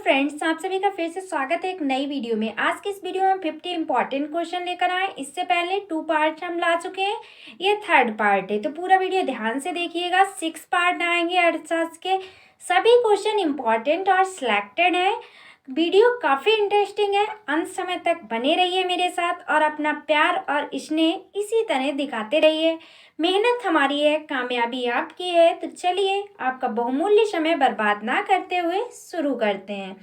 Friends, आप सभी का फिर से स्वागत है एक नई वीडियो में। आज की इस वीडियो में 50 इंपॉर्टेंट क्वेश्चन लेकर आए। इससे पहले 2 पार्ट हम ला चुके हैं, ये 3rd पार्ट है, तो पूरा वीडियो ध्यान से देखिएगा। 6 पार्ट आएंगे अर्थशास्त्र के। सभी क्वेश्चन इंपॉर्टेंट और सिलेक्टेड है। वीडियो काफ़ी इंटरेस्टिंग है, अंत समय तक बने रहिए मेरे साथ और अपना प्यार और स्नेह इसी तरह दिखाते रहिए। मेहनत हमारी है, कामयाबी आपकी है। तो चलिए आपका बहुमूल्य समय बर्बाद ना करते हुए शुरू करते हैं।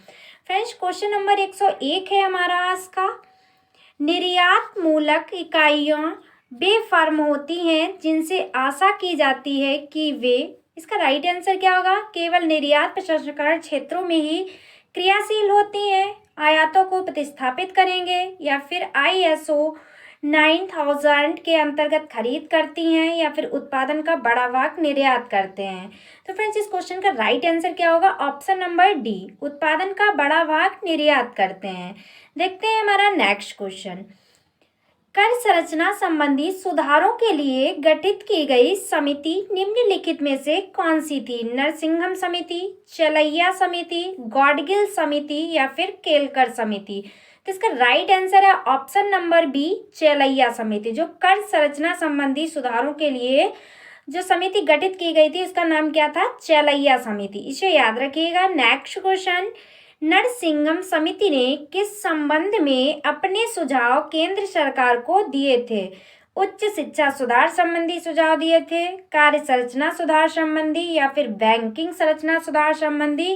फ्रेंड्स, क्वेश्चन नंबर 101 है हमारा आज का। निर्यात मूलक इकाइयाँ वे फर्म होती हैं जिनसे आशा की जाती है कि वे, इसका राइट आंसर क्या होगा, केवल निर्यात प्रसंस्करण क्षेत्रों में ही क्रियाशील होती हैं, आयातों को प्रतिस्थापित करेंगे, या फिर ISO 9000 के अंतर्गत खरीद करती हैं, या फिर उत्पादन का बड़ा भाग निर्यात करते हैं। तो फ्रेंड्स, इस क्वेश्चन का राइट आंसर क्या होगा, ऑप्शन नंबर डी, उत्पादन का बड़ा भाग निर्यात करते हैं। देखते हैं हमारा नेक्स्ट क्वेश्चन। कर संरचना संबंधी सुधारों के लिए गठित की गई समिति निम्नलिखित में से कौन सी थी? नरसिंघम समिति, चलैया समिति, गॉडगिल समिति, या फिर केलकर समिति? तो इसका राइट आंसर है ऑप्शन नंबर बी, चलैया समिति। जो कर संरचना संबंधी सुधारों के लिए जो समिति गठित की गई थी उसका नाम क्या था? चलैया समिति। इसे याद रखिएगा। Next question. नरसिंघम समिति ने किस संबंध में अपने सुझाव केंद्र सरकार को दिए थे? उच्च शिक्षा सुधार संबंधी सुझाव दिए थे, कार्य संरचना सुधार संबंधी, या फिर बैंकिंग संरचना सुधार संबंधी,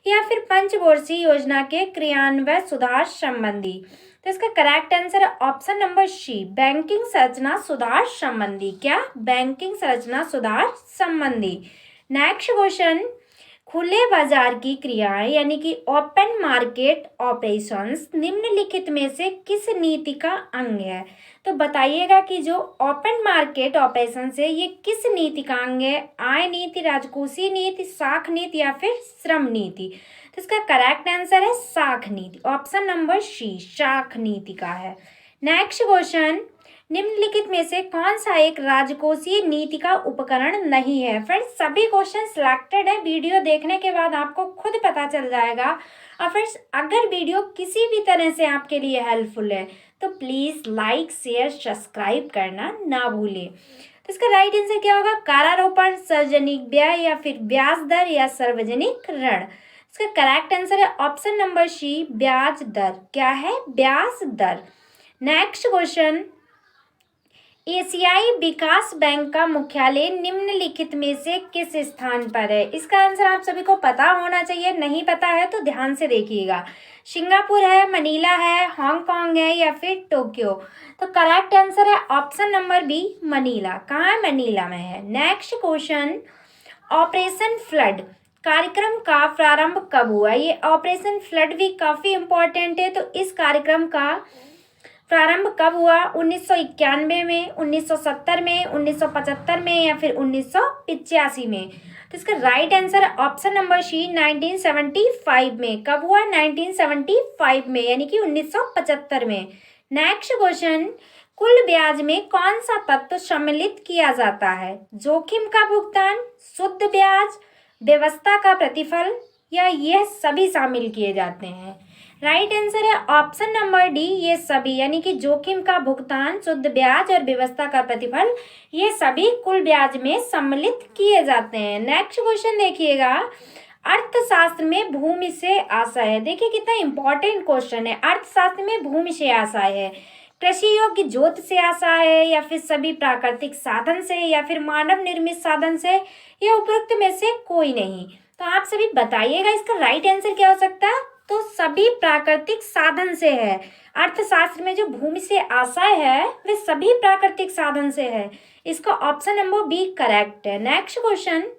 या फिर पंचवर्षीय योजना के क्रियान्वयन सुधार संबंधी? तो इसका करेक्ट आंसर है ऑप्शन नंबर सी, बैंकिंग संरचना सुधार संबंधी। क्या? बैंकिंग संरचना सुधार संबंधी। Next question. खुले बाजार की क्रियाएं यानी कि ओपन मार्केट ऑपरेशंस निम्नलिखित में से किस नीति का अंग है? तो बताइएगा कि जो ओपन मार्केट ऑपरेशंस है ये किस नीति का अंग है? आय नीति, राजकोषीय नीति, साख नीति, या फिर श्रम नीति? तो इसका करेक्ट आंसर है साख नीति, ऑप्शन नंबर सी, साख नीति का है। Next question. निम्नलिखित में से कौन सा एक राजकोषीय नीति का उपकरण नहीं है? फ्रेंड्स, सभी क्वेश्चन सिलेक्टेड है, वीडियो देखने के बाद आपको खुद पता चल जाएगा। और फ्रेंड्स, अगर वीडियो किसी भी तरह से आपके लिए हेल्पफुल है तो प्लीज़ लाइक, शेयर, सब्सक्राइब करना ना भूलें। तो इसका राइट आंसर क्या होगा? कारारोपण, सार्वजनिक व्यय, या फिर ब्याज दर, या सार्वजनिक ऋण? इसका करेक्ट आंसर है ऑप्शन नंबर सी, ब्याज दर। क्या है? ब्याज दर। Next question. एशियाई विकास बैंक का मुख्यालय निम्नलिखित में से किस स्थान पर है? इसका आंसर आप सभी को पता होना चाहिए, नहीं पता है तो ध्यान से देखिएगा। सिंगापुर है, मनीला है, हांगकांग है, या फिर टोक्यो? तो करेक्ट आंसर है ऑप्शन नंबर बी, मनीला। कहाँ है? मनीला में है। Next question. ऑपरेशन फ्लड कार्यक्रम का प्रारंभ कब हुआ? ये ऑपरेशन फ्लड भी काफ़ी इंपॉर्टेंट है। तो इस कार्यक्रम का प्रारंभ कब हुआ? 1991 में, 1970 में, 1975 में, या फिर 1985 में? तो इसका right answer option number C, 1975 में। कब हुआ? 1975 में, यानी कि 1975 में। Next question. कुल ब्याज में कौन सा तत्व सम्मिलित किया जाता है? जोखिम का भुगतान, शुद्ध ब्याज, व्यवस्था का प्रतिफल, या यह सभी शामिल किए जाते हैं? राइट आंसर है ऑप्शन नंबर डी, ये सभी, यानी कि जोखिम का भुगतान, शुद्ध ब्याज और व्यवस्था का प्रतिफल, ये सभी कुल ब्याज में सम्मिलित किए जाते हैं। नेक्स्ट क्वेश्चन देखिएगा। अर्थशास्त्र में भूमि से आशय। देखिए कितना इंपॉर्टेंट क्वेश्चन है। अर्थशास्त्र में भूमि से आशय है, कृषि योग्य जोत से आशय है, या फिर सभी प्राकृतिक साधन से, या फिर मानव निर्मित साधन से, या उपरोक्त में से कोई नहीं? तो आप सभी बताइएगा इसका राइट आंसर क्या हो सकता है? तो सभी प्राकृतिक साधन से है। अर्थशास्त्र में जो भूमि से आशय है वे सभी प्राकृतिक साधन से है। इसका ऑप्शन नंबर बी करेक्ट है। Next question.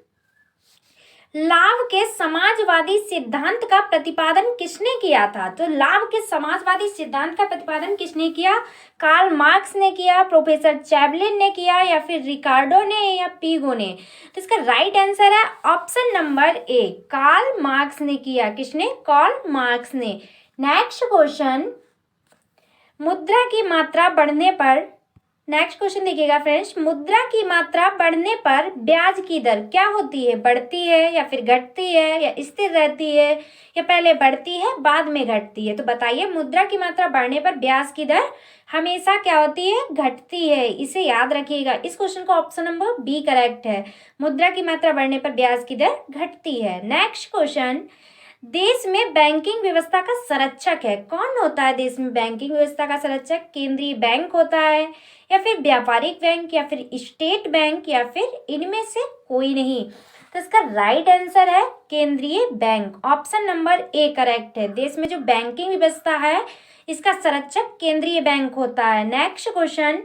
लाभ के समाजवादी सिद्धांत का प्रतिपादन किसने किया था? तो लाभ के समाजवादी सिद्धांत का प्रतिपादन किसने किया? कार्ल मार्क्स ने किया, प्रोफेसर चैपलिन ने किया, या फिर रिकार्डो ने, या पीगो ने? तो इसका राइट आंसर है option number A, Karl Marx ने किया। किसने? कार्ल मार्क्स ने। Next question. मुद्रा की मात्रा बढ़ने पर नेक्स्ट क्वेश्चन देखिएगा फ्रेंड्स, मुद्रा की मात्रा बढ़ने पर ब्याज की दर क्या होती है? बढ़ती है या फिर घटती है या स्थिर रहती है या पहले बढ़ती है बाद में घटती है? तो बताइए, मुद्रा की मात्रा बढ़ने पर ब्याज की दर हमेशा क्या होती है? घटती है। इसे याद रखिएगा। इस क्वेश्चन का ऑप्शन नंबर बी करेक्ट है। मुद्रा की मात्रा बढ़ने पर ब्याज की दर घटती है। नेक्स्ट क्वेश्चन, देश में बैंकिंग व्यवस्था का संरक्षक है कौन होता है? देश में बैंकिंग व्यवस्था का संरक्षक केंद्रीय बैंक होता है या फिर व्यापारिक बैंक या फिर स्टेट बैंक या फिर इनमें से कोई नहीं? तो इसका राइट आंसर है केंद्रीय bank. Option number A correct है। देश में जो बैंकिंग व्यवस्था है इसका संरक्षक केंद्रीय बैंक होता है। नेक्स्ट क्वेश्चन,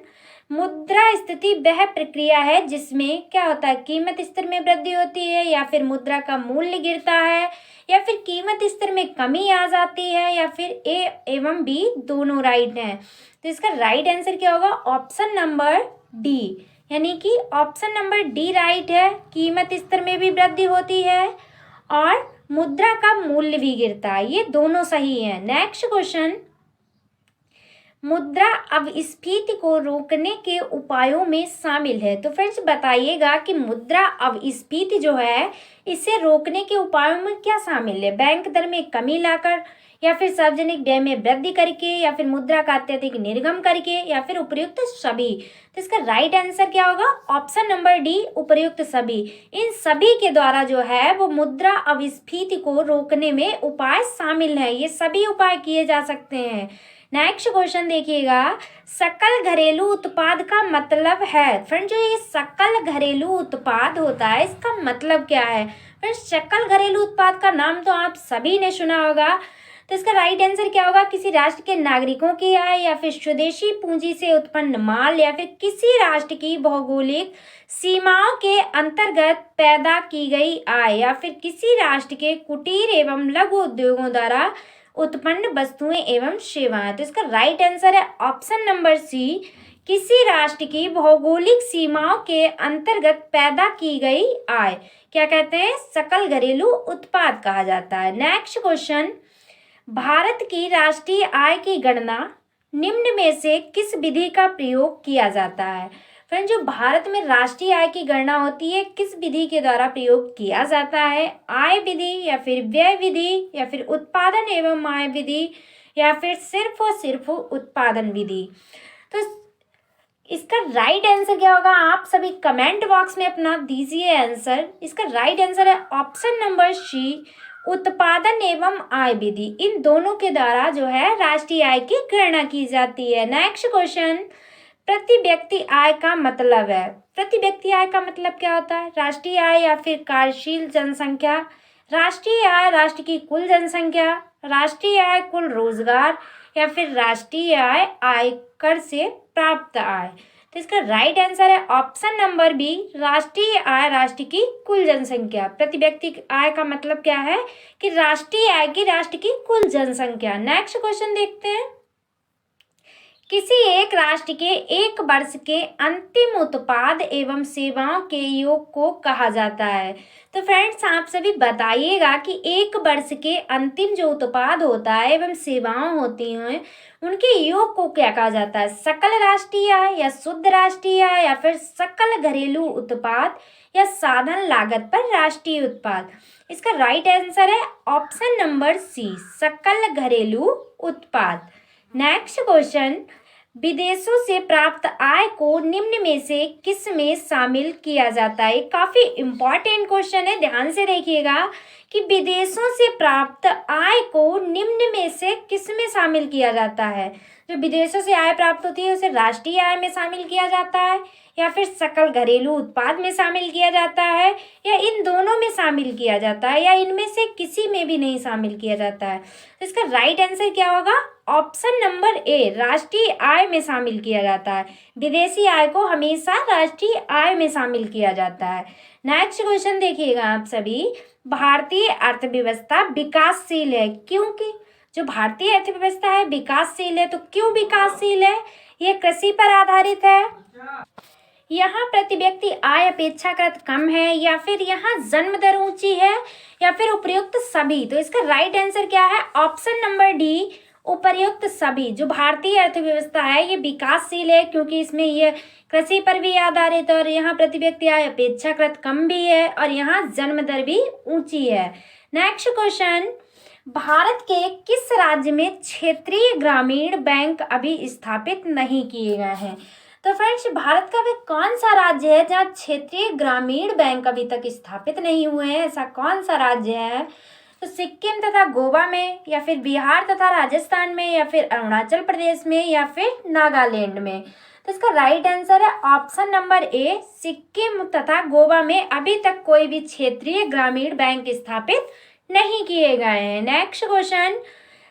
मुद्रा स्थिति वह प्रक्रिया है जिसमें क्या होता है? कीमत स्तर में वृद्धि होती है या फिर मुद्रा का मूल्य गिरता है या फिर कीमत स्तर में कमी आ जाती है या फिर ए एवं बी दोनों राइट हैं? तो इसका राइट आंसर क्या होगा? ऑप्शन नंबर डी, यानी कि ऑप्शन नंबर डी राइट है। कीमत स्तर में भी वृद्धि होती है और मुद्रा का मूल्य भी गिरता है, ये दोनों सही है। नेक्स्ट क्वेश्चन, मुद्रा अपस्फीति को रोकने के उपायों में शामिल है। तो फ्रेंड्स बताइएगा कि मुद्रा अपस्फीति जो है इसे रोकने के उपायों में क्या शामिल है? बैंक दर में कमी लाकर या फिर सार्वजनिक व्यय में वृद्धि करके या फिर मुद्रा का अत्यधिक निर्गम करके या फिर उपयुक्त सभी? तो इसका राइट आंसर क्या होगा? ऑप्शन नंबर डी, उपयुक्त सभी। इन सभी के द्वारा जो है वो मुद्रा अपस्फीति को रोकने में उपाय शामिल है। ये सभी उपाय किए जा सकते हैं। नेक्स्ट क्वेश्चन देखिएगा, सकल घरेलू उत्पाद का मतलब है। फ्रेंड जो ये सकल घरेलू उत्पाद होता है इसका मतलब क्या है? फ्रेंड सकल घरेलू उत्पाद का नाम तो आप सभी ने सुना होगा। तो इसका राइट आंसर क्या होगा? किसी राष्ट्र के नागरिकों की आय या फिर स्वदेशी पूंजी से उत्पन्न माल या फिर किसी राष्ट्र की भौगोलिक सीमाओं के अंतर्गत पैदा की गई आय या फिर किसी राष्ट्र के कुटीर एवं लघु उद्योगों द्वारा उत्पन्न वस्तुएं एवं सेवाएं। तो इसका राइट आंसर है ऑप्शन नंबर सी, किसी राष्ट्र की भौगोलिक सीमाओं के अंतर्गत पैदा की गई आय क्या कहते हैं? सकल घरेलू उत्पाद कहा जाता है। नेक्स्ट क्वेश्चन, भारत की राष्ट्रीय आय की गणना निम्न में से किस विधि का प्रयोग किया जाता है? फ्रेंड जो भारत में राष्ट्रीय आय की गणना होती है किस विधि के द्वारा प्रयोग किया जाता है? आय विधि या फिर व्यय विधि या फिर उत्पादन एवं आय विधि या फिर सिर्फ और सिर्फ उत्पादन विधि? तो इसका राइट आंसर क्या होगा? आप सभी कमेंट बॉक्स में अपना दीजिए आंसर। इसका राइट आंसर है ऑप्शन नंबर सी, उत्पादन एवं आय विधि। इन दोनों के द्वारा जो है राष्ट्रीय आय की गणना की जाती है। नेक्स्ट क्वेश्चन, प्रति व्यक्ति आय का मतलब है। प्रति व्यक्ति आय का मतलब क्या होता है? राष्ट्रीय आय या फिर कार्यशील जनसंख्या, राष्ट्रीय आय राष्ट्र की कुल जनसंख्या, राष्ट्रीय आय कुल रोजगार या फिर राष्ट्रीय आय आयकर से प्राप्त आय? तो इसका राइट आंसर है ऑप्शन नंबर बी, राष्ट्रीय आय राष्ट्र की कुल जनसंख्या। प्रति व्यक्ति आय का मतलब क्या है? कि राष्ट्रीय आय की राष्ट्र की कुल जनसंख्या। नेक्स्ट क्वेश्चन देखते हैं, किसी एक राष्ट्र के एक वर्ष के अंतिम उत्पाद एवं सेवाओं के योग को कहा जाता है। तो फ्रेंड्स आप सभी बताइएगा कि एक वर्ष के अंतिम जो उत्पाद होता है एवं सेवाएं होती हैं उनके योग को क्या कहा जाता है? सकल राष्ट्रीय आय या शुद्ध राष्ट्रीय आय या फिर सकल घरेलू उत्पाद या साधन लागत पर राष्ट्रीय उत्पाद? इसका राइट आंसर है ऑप्शन नंबर सी, सकल घरेलू उत्पाद। नेक्स्ट क्वेश्चन, विदेशों से प्राप्त आय को निम्न में से किस में शामिल किया जाता है? काफी इंपॉर्टेंट क्वेश्चन है, ध्यान से देखिएगा कि विदेशों से प्राप्त आय को निम्न में से किस में शामिल किया जाता है? जो विदेशों से आय प्राप्त होती है उसे राष्ट्रीय आय में शामिल किया जाता है या फिर सकल घरेलू उत्पाद में शामिल किया जाता है या इन दोनों में शामिल किया जाता है या इनमें से किसी में भी नहीं शामिल किया जाता है? तो इसका राइट आंसर क्या होगा? ऑप्शन नंबर ए, राष्ट्रीय आय में शामिल किया जाता है। विदेशी आय को हमेशा राष्ट्रीय आय में शामिल किया जाता है। नेक्स्ट क्वेश्चन देखिएगा आप सभी, भारतीय अर्थव्यवस्था विकासशील है क्योंकि जो भारतीय अर्थव्यवस्था है विकासशील है, तो क्यों विकासशील है? ये कृषि पर आधारित है, यहाँ प्रति व्यक्ति आय अपेक्षाकृत कम है या फिर यहाँ जन्म दर ऊंची है या फिर उपयुक्त सभी? तो इसका राइट आंसर क्या है? ऑप्शन नंबर डी, उपर्युक्त सभी जो भारतीय अर्थव्यवस्था है ये विकासशील है, क्योंकि इसमें ये कृषि पर भी आधारित है और यहाँ प्रति व्यक्ति आय अपेक्षाकृत कम भी है और यहाँ जन्म दर भी ऊंची है। नेक्स्ट क्वेश्चन, भारत के किस राज्य में क्षेत्रीय ग्रामीण बैंक अभी स्थापित नहीं किए गए हैं? तो फ्रेंड्स, भारत का वे कौन सा राज्य है जहाँ क्षेत्रीय ग्रामीण बैंक अभी तक स्थापित नहीं हुए हैं? ऐसा कौन सा राज्य है? तो सिक्किम तथा गोवा में, या फिर बिहार तथा राजस्थान में, या फिर अरुणाचल प्रदेश में, या फिर नागालैंड में? तो इसका राइट आंसर है ऑप्शन नंबर ए, सिक्किम तथा गोवा में अभी तक कोई भी क्षेत्रीय ग्रामीण बैंक स्थापित नहीं किए गए हैं। Next question,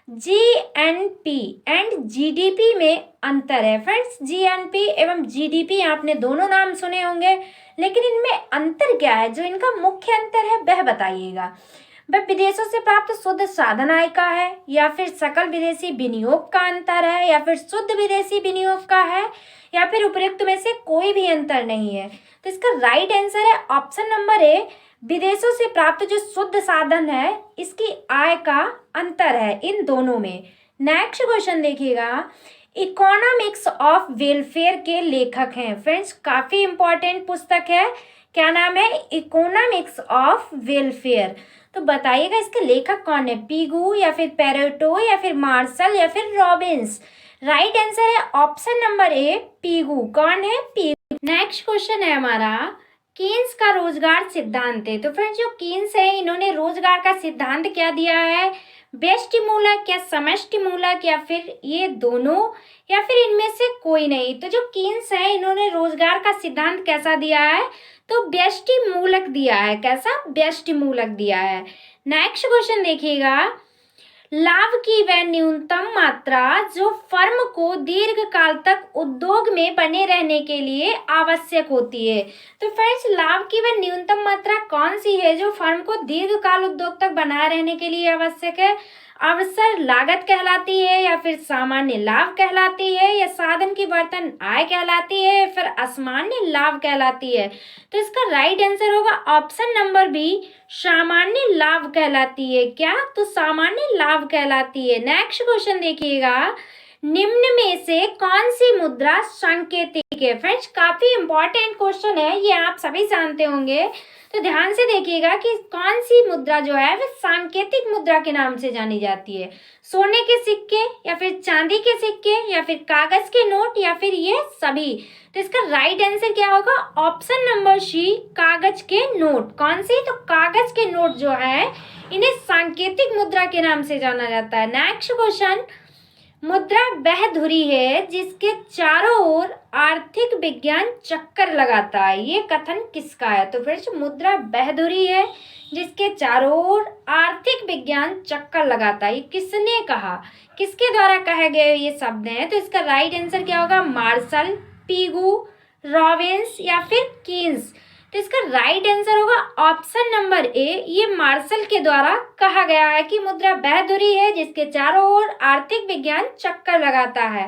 GNP and GDP में अंतर है। फ्रेंड्स, जीएनपी एवं जीडीपी आपने दोनों नाम सुने होंगे, लेकिन इनमें अंतर क्या है? जो इनका मुख्य अंतर है वह बताइएगा। वह विदेशों से प्राप्त शुद्ध साधन आय का है, या फिर सकल विदेशी विनियोग का अंतर है, या फिर शुद्ध विदेशी विनियोग का है, या फिर उपयुक्त में से कोई भी अंतर नहीं है? तो इसका राइट आंसर है ऑप्शन नंबर ए, विदेशों से प्राप्त जो शुद्ध साधन है इसकी आय का अंतर है इन दोनों में। नेक्स्ट क्वेश्चन देखिएगा, इकोनॉमिक्स ऑफ वेलफेयर के लेखक हैं। फ्रेंड्स, काफी इंपॉर्टेंट पुस्तक है, क्या नाम है? Economics of welfare. तो बताइएगा इसके लेखक कौन है? पीगू, या फिर पेरेटो, या फिर मार्शल, या फिर रॉबिन्स? राइट आंसर है ऑप्शन नंबर ए, पीगू। कौन है? पीगू। नेक्स्ट क्वेश्चन है हमारा, कीन्स का रोजगार सिद्धांत है। तो फ्रेंड्स, जो कीन्स है इन्होंने रोजगार का सिद्धांत क्या दिया है? व्यष्टि मूलक या समष्टि मूलक, या फिर ये दोनों, या फिर इनमें से कोई नहीं? तो जो कीन्स है इन्होंने रोजगार का सिद्धांत कैसा दिया है? तो व्यष्टि मूलक दिया है। कैसा? व्यष्टि मूलक दिया है। नेक्स्ट क्वेश्चन देखिएगा, लाभ की वह न्यूनतम मात्रा जो फर्म को दीर्घ काल तक उद्योग में बने रहने के लिए आवश्यक होती है। तो फ्रेंड्स, लाभ की वह न्यूनतम मात्रा कौन सी है जो फर्म को दीर्घ काल उद्योग तक बनाए रहने के लिए आवश्यक है? अवसर लागत कहलाती है, या फिर सामान्य लाभ कहलाती है, या साधन की वर्तन आय कहलाती है, या फिर असामान्य लाभ कहलाती है? तो इसका राइट आंसर होगा ऑप्शन नंबर बी, सामान्य लाभ कहलाती है। क्या? तो सामान्य लाभ कहलाती है। नेक्स्ट क्वेश्चन देखिएगा, निम्न में से कौन सी मुद्रा सांकेतिक है? फ्रेंड्स, काफी इंपॉर्टेंट क्वेश्चन है, ये आप सभी जानते होंगे, तो ध्यान से देखिएगा कि कौन सी मुद्रा जो है वह सांकेतिक मुद्रा के नाम से जानी जाती है। सोने के सिक्के, या फिर चांदी के सिक्के, या फिर कागज के नोट, या फिर ये सभी? तो इसका राइट आंसर क्या होगा? ऑप्शन नंबर सी, कागज के नोट। कौन सी? तो कागज के नोट जो है इन्हें सांकेतिक मुद्रा के नाम से जाना जाता है। नेक्स्ट क्वेश्चन, मुद्रा वह धुरी है जिसके चारों ओर आर्थिक विज्ञान चक्कर लगाता है। ये कथन किसका है? तो फ्रेंड्स, मुद्रा वह धुरी है जिसके चारों ओर आर्थिक विज्ञान चक्कर लगाता है। ये किसने कहा? किसके द्वारा कहे गए ये शब्द हैं? तो इसका राइट आंसर क्या होगा? मार्शल, पीगू, रॉबिन्स, या फिर कीन्स? तो इसका राइट आंसर होगा ऑप्शन नंबर ए, ये मार्शल के द्वारा कहा गया है कि मुद्रा वह धुरी है जिसके चारों ओर आर्थिक विज्ञान चक्कर लगाता है।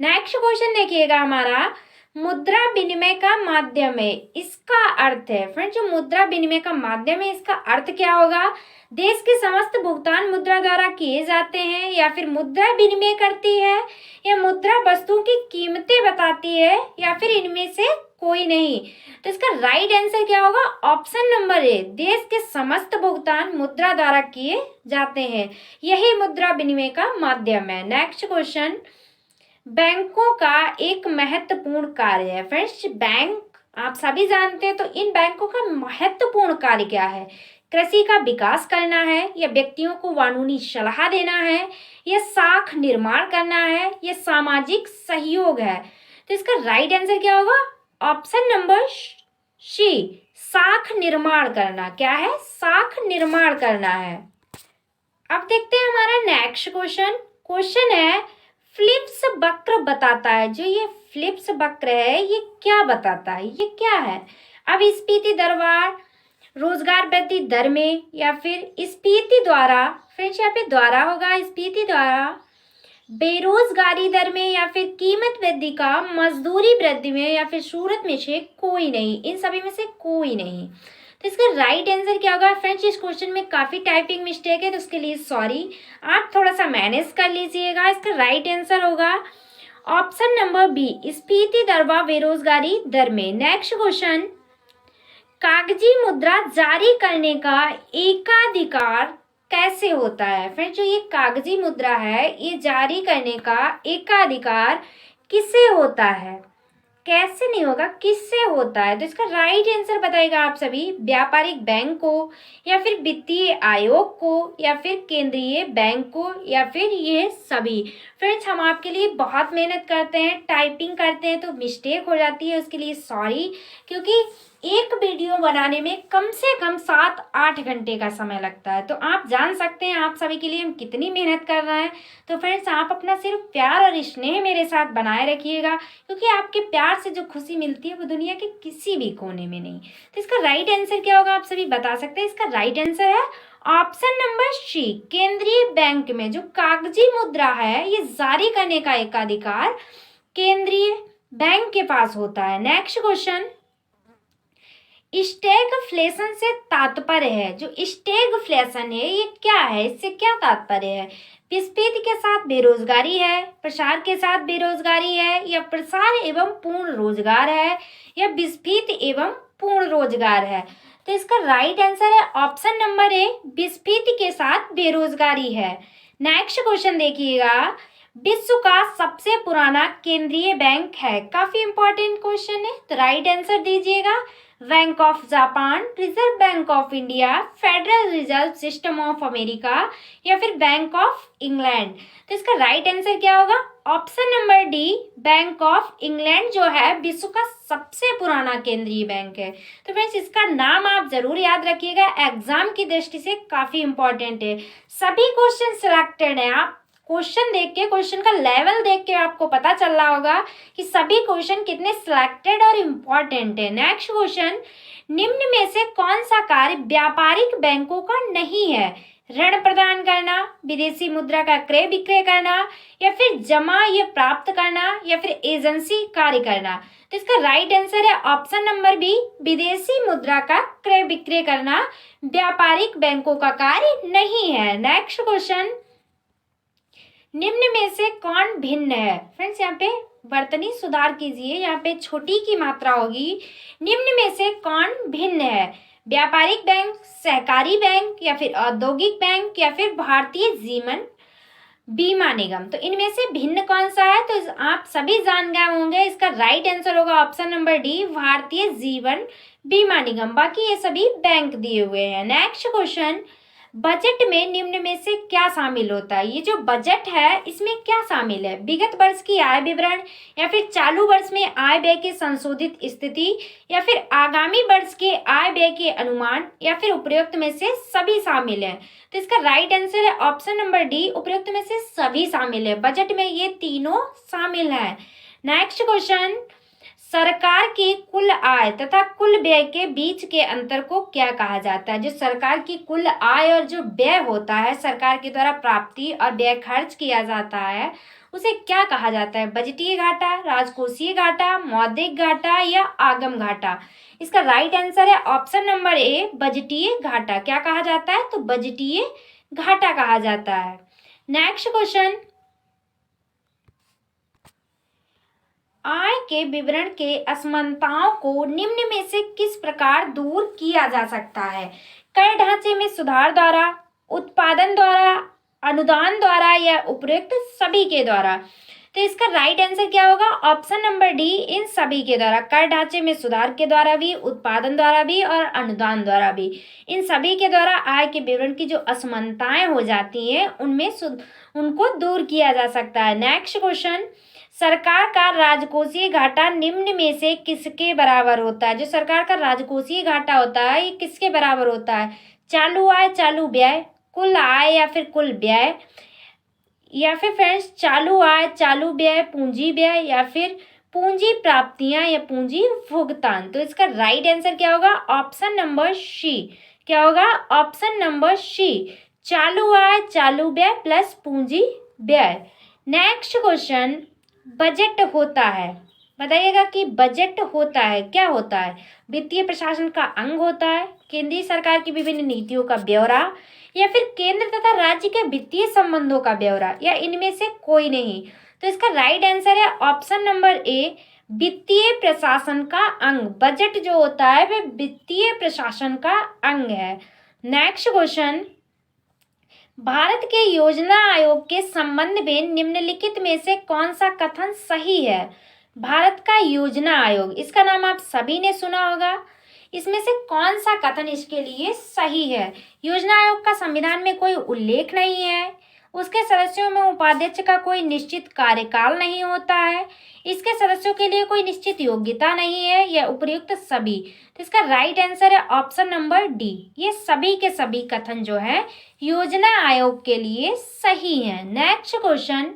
नेक्स्ट क्वेश्चन देखिएगा हमारा, मुद्रा विनिमय का माध्यम है, इसका अर्थ है। फ्रेंड्स, जो मुद्रा विनिमय का माध्यम है इसका अर्थ क्या होगा? देश के समस्त भुगतान मुद्रा द्वारा किए जाते हैं, या फिर मुद्रा विनिमय करती है, या मुद्रा वस्तुओं की कीमतें बताती है, या फिर इनमें से कोई नहीं? तो इसका राइट आंसर क्या होगा? ऑप्शन नंबर ए, देश के समस्त भुगतान मुद्रा द्वारा किए जाते हैं, यही मुद्रा विनिमय का माध्यम है। नेक्स्ट क्वेश्चन, बैंकों का एक महत्वपूर्ण कार्य है। फ्रेंड्स, बैंक आप सभी जानते हैं, तो इन बैंकों का महत्वपूर्ण कार्य क्या है? कृषि का विकास करना है, या व्यक्तियों को कानूनी सलाह देना है, या साख निर्माण करना है, या सामाजिक सहयोग है? तो इसका राइट आंसर क्या होगा? ऑप्शन नंबर सी, साख निर्माण करना। क्या है? साख निर्माण करना है। अब देखते हैं हमारा नेक्स्ट क्वेश्चन। क्वेश्चन है, फिलिप्स वक्र बताता है। जो ये फिलिप्स वक्र है ये क्या बताता है? ये क्या है? अब स्फीति दरबार, रोजगार वृद्धि दर में, या फिर स्फीति द्वारा? फ्रेंड्स, यहाँ पे द्वारा होगा, स्फीति द्वारा, बेरोजगारी दर में, या फिर कीमत वृद्धि का मजदूरी वृद्धि में, या फिर सूरत में से कोई नहीं? इन सभी में से कोई नहीं। तो इसका राइट आंसर क्या होगा फ्रेंड्स? इस क्वेश्चन में काफ़ी टाइपिंग मिस्टेक है तो उसके लिए सॉरी, आप थोड़ा सा मैनेज कर लीजिएगा। इसका राइट आंसर होगा ऑप्शन नंबर बी, स्फीति दर व बेरोजगारी दर में। नेक्स्ट क्वेश्चन, कागजी मुद्रा जारी करने का एकाधिकार कैसे होता है? फ्रेंड्स जो ये कागजी मुद्रा है ये जारी करने का एकाधिकार किससे होता है? कैसे नहीं होगा, किससे होता है? तो इसका राइट आंसर बताएगा आप सभी, व्यापारिक बैंक को, या फिर वित्तीय आयोग को, या फिर केंद्रीय बैंक को, या फिर ये सभी। फ्रेंड्स हम आपके लिए बहुत मेहनत करते हैं, टाइपिंग करते हैं तो मिस्टेक हो जाती है, उसके लिए सॉरी, क्योंकि एक वीडियो बनाने में कम से कम 7-8 घंटे का समय लगता है। तो आप जान सकते हैं आप सभी के लिए हम कितनी मेहनत कर रहे हैं। तो फ्रेंड्स आप अपना सिर्फ प्यार और स्नेह मेरे साथ बनाए रखिएगा, क्योंकि आपके प्यार से जो खुशी मिलती है वो दुनिया के किसी भी कोने में नहीं। तो इसका राइट आंसर क्या होगा आप सभी बता सकते हैं? इसका राइट आंसर है ऑप्शन नंबर सी, केंद्रीय बैंक में जो कागजी मुद्रा है ये जारी करने का एकाधिकार केंद्रीय बैंक के पास होता है। नेक्स्ट क्वेश्चन, स्टैगफ्लेशन से तात्पर्य है, जो स्टैगफ्लेशन है ये क्या है, इससे क्या तात्पर्य है? विस्फीति के साथ बेरोजगारी है, प्रसार के साथ बेरोजगारी है, या प्रसार एवं पूर्ण रोजगार है, या विस्फीति एवं पूर्ण रोजगार है? तो इसका राइट आंसर है ऑप्शन नंबर ए, विस्फीति के साथ बेरोजगारी है। नेक्स्ट क्वेश्चन देखिएगा, विश्व का सबसे पुराना केंद्रीय बैंक है, काफी इंपॉर्टेंट क्वेश्चन है, तो राइट आंसर दीजिएगा bank of Japan, reserve bank of India, federal reserve system of America, या फिर बैंक ऑफ इंग्लैंड। तो इसका राइट आंसर क्या होगा? Option number D, bank of England जो है विश्व का सबसे पुराना केंद्रीय बैंक है। तो फ्रेंड्स इसका नाम आप जरूर याद रखिएगा, एग्जाम की दृष्टि से काफी इंपॉर्टेंट है। सभी क्वेश्चन सिलेक्टेड है, आप क्वेश्चन देख के, क्वेश्चन का लेवल देख के आपको पता चल रहा होगा कि सभी क्वेश्चन कितने सिलेक्टेड और इम्पोर्टेंट है। नेक्स्ट क्वेश्चन, निम्न में से कौन सा कार्य व्यापारिक बैंकों का नहीं है? ऋण प्रदान करना, विदेशी मुद्रा का क्रय विक्रय करना, या फिर जमा या प्राप्त करना, या फिर एजेंसी कार्य करना? तो इसका राइट आंसर है ऑप्शन नंबर बी, विदेशी मुद्रा का क्रय विक्रय करना व्यापारिक बैंकों का कार्य नहीं है। नेक्स्ट क्वेश्चन, निम्न में से कौन भिन्न है? फ्रेंड्स यहाँ पे वर्तनी सुधार कीजिए, यहाँ पे छोटी की मात्रा होगी। निम्न में से कौन भिन्न है? व्यापारिक बैंक, सहकारी बैंक, या फिर औद्योगिक बैंक, या फिर भारतीय जीवन बीमा निगम? तो इनमें से भिन्न कौन सा है? तो आप सभी जान गए होंगे, इसका राइट आंसर होगा option number D, Bharatiya Jeevan बीमा निगम। बाकी ये सभी बैंक दिए हुए हैं। नेक्स्ट क्वेश्चन, बजट में निम्न में से क्या शामिल होता है? ये जो बजट है इसमें क्या शामिल है? विगत वर्ष की आय विवरण, या फिर चालू वर्ष में आय व्यय की संशोधित स्थिति, या फिर आगामी वर्ष के आय व्यय के अनुमान, या फिर उपरोक्त में से सभी शामिल है? तो इसका राइट आंसर है ऑप्शन नंबर डी, उपरोक्त में से सभी शामिल है। बजट में ये तीनों शामिल है। नेक्स्ट क्वेश्चन, सरकार की कुल आय तथा कुल व्यय के बीच के अंतर को क्या कहा जाता है? जो सरकार की कुल आय और जो व्यय होता है, सरकार के द्वारा प्राप्ति और व्यय खर्च किया जाता है, उसे क्या कहा जाता है? बजटीय घाटा, राजकोषीय घाटा, मौद्रिक घाटा, या आगम घाटा? इसका राइट आंसर है ऑप्शन नंबर ए, बजटीय घाटा। क्या कहा जाता है? तो बजटीय घाटा कहा जाता है। नेक्स्ट क्वेश्चन, आय के विवरण के असमानताओं को निम्न में से किस प्रकार दूर किया जा सकता है? कर ढांचे में सुधार द्वारा, उत्पादन द्वारा, अनुदान द्वारा, या उपयुक्त सभी के द्वारा? तो इसका राइट आंसर क्या होगा? ऑप्शन नंबर डी, इन सभी के द्वारा। कर ढांचे में सुधार के द्वारा भी, उत्पादन द्वारा भी, और अनुदान द्वारा भी। इन सभी के द्वारा आय के विवरण की जो असमानताएं हो जाती हैं उनमें उनको दूर किया जा सकता है। नेक्स्ट क्वेश्चन, सरकार का राजकोषीय घाटा निम्न में से किसके बराबर होता है? जो सरकार का राजकोषीय घाटा होता है ये किसके बराबर होता है? चालू आय, चालू व्यय, कुल आय, या फिर कुल व्यय, या फिर फ्रेंड्स चालू आय, चालू व्यय, पूंजी व्यय, या फिर पूंजी प्राप्तियां या पूंजी भुगतान? तो इसका राइट आंसर क्या होगा? Option number C. क्या होगा? ऑप्शन नंबर सी, चालू आय, चालू व्यय प्लस पूंजी व्यय। नेक्स्ट क्वेश्चन, बजट होता है, बताइएगा कि बजट होता है, क्या होता है? वित्तीय प्रशासन का अंग होता है, केंद्रीय सरकार की विभिन्न नीतियों का ब्यौरा, या फिर केंद्र तथा राज्य के वित्तीय संबंधों का ब्यौरा, या इनमें से कोई नहीं। तो इसका राइट आंसर है ऑप्शन नंबर ए, वित्तीय प्रशासन का अंग। बजट जो होता है वह वित्तीय प्रशासन का अंग है। नेक्स्ट क्वेश्चन, भारत के योजना आयोग के संबंध में निम्नलिखित में से कौन सा कथन सही है? भारत का योजना आयोग, इसका नाम आप सभी ने सुना होगा। इसमें से कौन सा कथन इसके लिए सही है? योजना आयोग का संविधान में कोई उल्लेख नहीं है, उसके सदस्यों में उपाध्यक्ष का कोई निश्चित कार्यकाल नहीं होता है, इसके सदस्यों के लिए कोई निश्चित योग्यता नहीं है, या उपयुक्त सभी। तो इसका राइट आंसर है ऑप्शन नंबर डी, ये सभी के सभी कथन जो है योजना आयोग के लिए सही है। नेक्स्ट क्वेश्चन,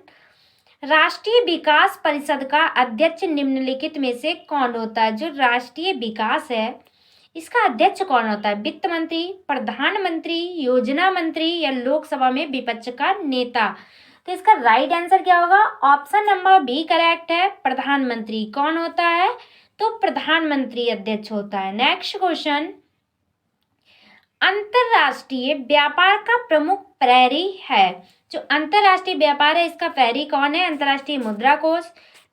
राष्ट्रीय विकास परिषद का अध्यक्ष निम्नलिखित में से कौन होता है? जो राष्ट्रीय विकास है इसका अध्यक्ष कौन होता है? वित्त मंत्री, प्रधानमंत्री, योजना मंत्री, या लोकसभा में विपक्ष का नेता? तो इसका राइट आंसर क्या होगा? ऑप्शन नंबर बी करेक्ट है, प्रधानमंत्री। कौन होता है? तो प्रधानमंत्री अध्यक्ष होता है। नेक्स्ट क्वेश्चन, अंतरराष्ट्रीय व्यापार का प्रमुख प्रहरी है। जो अंतरराष्ट्रीय व्यापार है इसका प्रहरी कौन है? अंतरराष्ट्रीय मुद्रा कोष,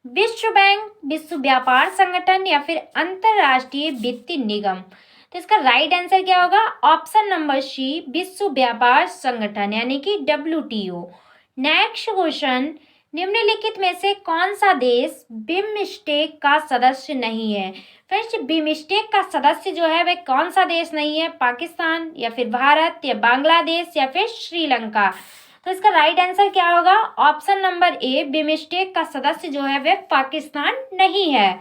विश्व बैंक, विश्व व्यापार संगठन, या फिर अंतरराष्ट्रीय वित्तीय निगम? तो इसका राइट आंसर क्या होगा? ऑप्शन नंबर सी, विश्व व्यापार संगठन, यानी कि WTO। नेक्स्ट क्वेश्चन, निम्नलिखित में से कौन सा देश बिमस्टेक का सदस्य नहीं है? फ्रेंड्स, बिमस्टेक का सदस्य जो है वह कौन सा देश नहीं है? पाकिस्तान, या फिर भारत, या बांग्लादेश, या फिर श्रीलंका? तो इसका राइट आंसर क्या होगा? ऑप्शन नंबर ए, बिमस्टेक का सदस्य जो है वह पाकिस्तान नहीं है।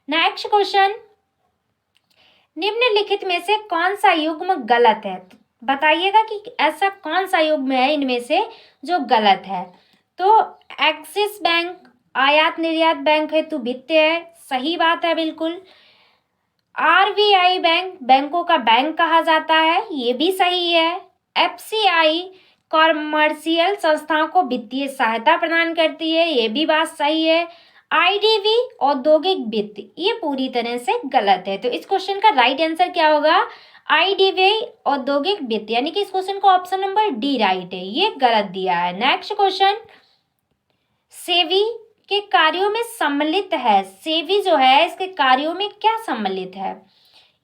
नेक्स्ट क्वेश्चन, निम्नलिखित में से कौन सा युग्म गलत है? बताइएगा कि ऐसा कौन सा युग्म है इनमें से जो गलत है। तो एक्सिस बैंक आयात निर्यात बैंक हेतु वित्त है, सही बात है बिल्कुल। RBI बैंक बैंकों का बैंक कहा जाता है, ये भी सही है। FCI कॉमर्शियल संस्थाओं को वित्तीय सहायता प्रदान करती है, ये भी बात सही है। IDB औद्योगिक वित्त, ये पूरी तरह से गलत है। तो इस क्वेश्चन का राइट आंसर क्या होगा? IDB औद्योगिक वित्त, यानी कि इस क्वेश्चन को ऑप्शन नंबर डी राइट है, ये गलत दिया है। नेक्स्ट क्वेश्चन, सेबी के कार्यों में सम्मिलित है। सेबी जो है इसके कार्यों में क्या सम्मिलित है?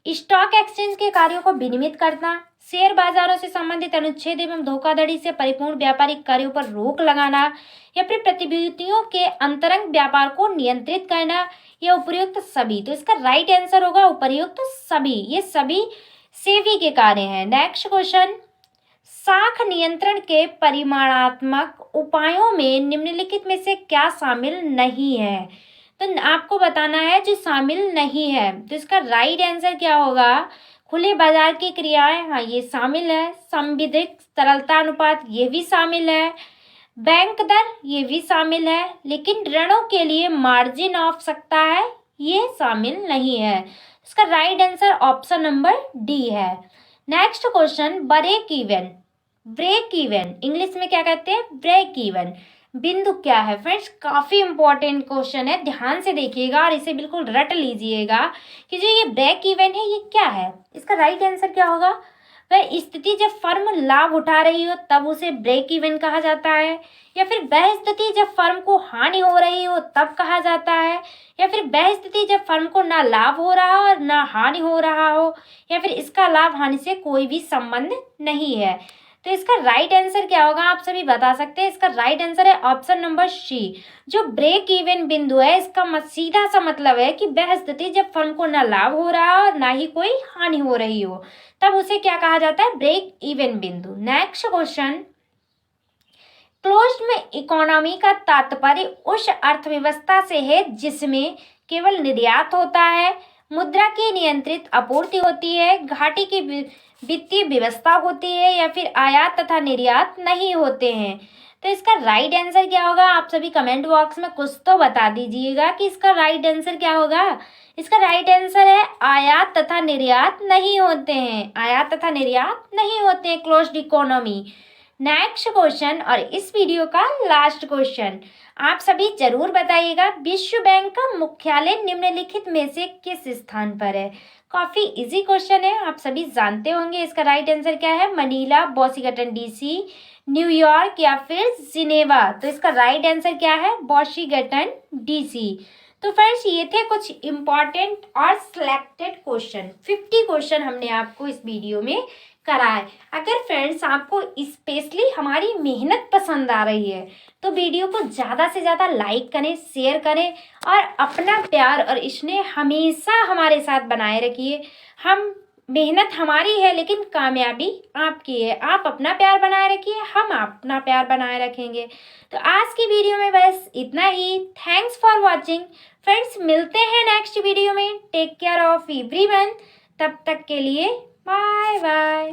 स्टॉक एक्सचेंज के कार्यों को विनियमित करना, शेयर बाजारों से संबंधित अनुच्छेद एवं धोखाधड़ी से परिपूर्ण व्यापारिक कार्यों पर रोक लगाना, या फिर प्रतिभूतियों के अंतरंग व्यापार को नियंत्रित करना, या उपयुक्त सभी? तो इसका राइट आंसर होगा उपयुक्त सभी, ये सभी सेबी के कार्य हैं। नेक्स्ट क्वेश्चन, साख नियंत्रण के परिमाणात्मक उपायों में निम्नलिखित में से क्या शामिल नहीं है? तो आपको बताना है जो शामिल नहीं है। तो इसका राइट आंसर क्या होगा? खुले बाजार की क्रियाएं, हाँ ये शामिल है। संविधिक तरलता अनुपात, ये भी शामिल है। बैंक दर, ये भी शामिल है। लेकिन ऋणों के लिए मार्जिन ऑफ सकता है, ये शामिल नहीं है। इसका right answer option number D है। Next question, break even English में क्या कहते हैं? ब्रेक इवन बिंदु क्या है? फ्रेंड्स, काफी इंपॉर्टेंट क्वेश्चन है, ध्यान से देखिएगा और इसे बिल्कुल रट लीजिएगा कि जो ये ब्रेक इवन है ये क्या है। इसका राइट आंसर क्या होगा? वह स्थिति जब फर्म लाभ उठा रही हो तब उसे ब्रेक इवन कहा जाता है, या फिर वह स्थिति जब फर्म को हानि हो रही हो तब कहा जाता है, या फिर वह स्थिति जब फर्म को ना लाभ हो रहा हो और ना हानि हो रहा हो, या फिर इसका लाभ हानि से कोई भी संबंध नहीं है। तो इसका राइट आंसर क्या होगा? आप सभी बता सकते हैं। इसका राइट आंसर है ऑप्शन नंबर सी, जो ब्रेक इवन बिंदु है इसका सीधा सा मतलब है कि वह स्थिति जब फर्म को ना लाभ हो रहा हो और ना ही कोई हानि हो रही हो, तब उसे क्या कहा जाता है? ब्रेक इवन बिंदु। नेक्स्ट क्वेश्चन, क्लोज्ड में इकोनॉमी का तात्पर्य उस अर्थव्यवस्था से है जिसमें केवल निर्यात होता है, मुद्रा की नियंत्रित आपूर्ति होती है, घाटी की वित्तीय व्यवस्था होती है, या फिर आयात तथा निर्यात नहीं होते हैं। तो इसका राइट आंसर क्या होगा? आप सभी कमेंट बॉक्स में कुछ तो बता दीजिएगा कि इसका राइट आंसर क्या होगा। इसका राइट आंसर है आयात तथा निर्यात नहीं होते हैं, आयात तथा निर्यात नहीं होते हैं क्लोज्ड इकोनॉमी। नेक्स्ट क्वेश्चन और इस वीडियो का लास्ट क्वेश्चन, आप सभी जरूर बताइएगा, विश्व बैंक का मुख्यालय निम्नलिखित में से किस स्थान पर है। काफी इजी क्वेश्चन है, आप सभी जानते होंगे। इसका राइट आंसर क्या है? मनीला, वॉशिंगटन डीसी, न्यूयॉर्क या फिर जिनेवा। तो इसका राइट आंसर क्या है? Washington DC. तो फ्रेंड्स, ये थे कुछ इम्पॉर्टेंट और सिलेक्टेड क्वेश्चन। 50 क्वेश्चन हमने आपको इस वीडियो में कराए। अगर फ्रेंड्स आपको स्पेशली हमारी मेहनत पसंद आ रही है तो वीडियो को ज़्यादा से ज़्यादा लाइक करें, शेयर करें और अपना प्यार और स्नेह हमेशा हमारे साथ बनाए रखिए। हम मेहनत हमारी है लेकिन कामयाबी आपकी है। आप अपना प्यार बनाए रखिए, हम अपना प्यार बनाए रखेंगे। तो आज की वीडियो में बस इतना ही। थैंक्स फॉर वॉचिंग फ्रेंड्स, मिलते हैं नेक्स्ट वीडियो में। Take care of everyone. तब तक के लिए बाय बाय।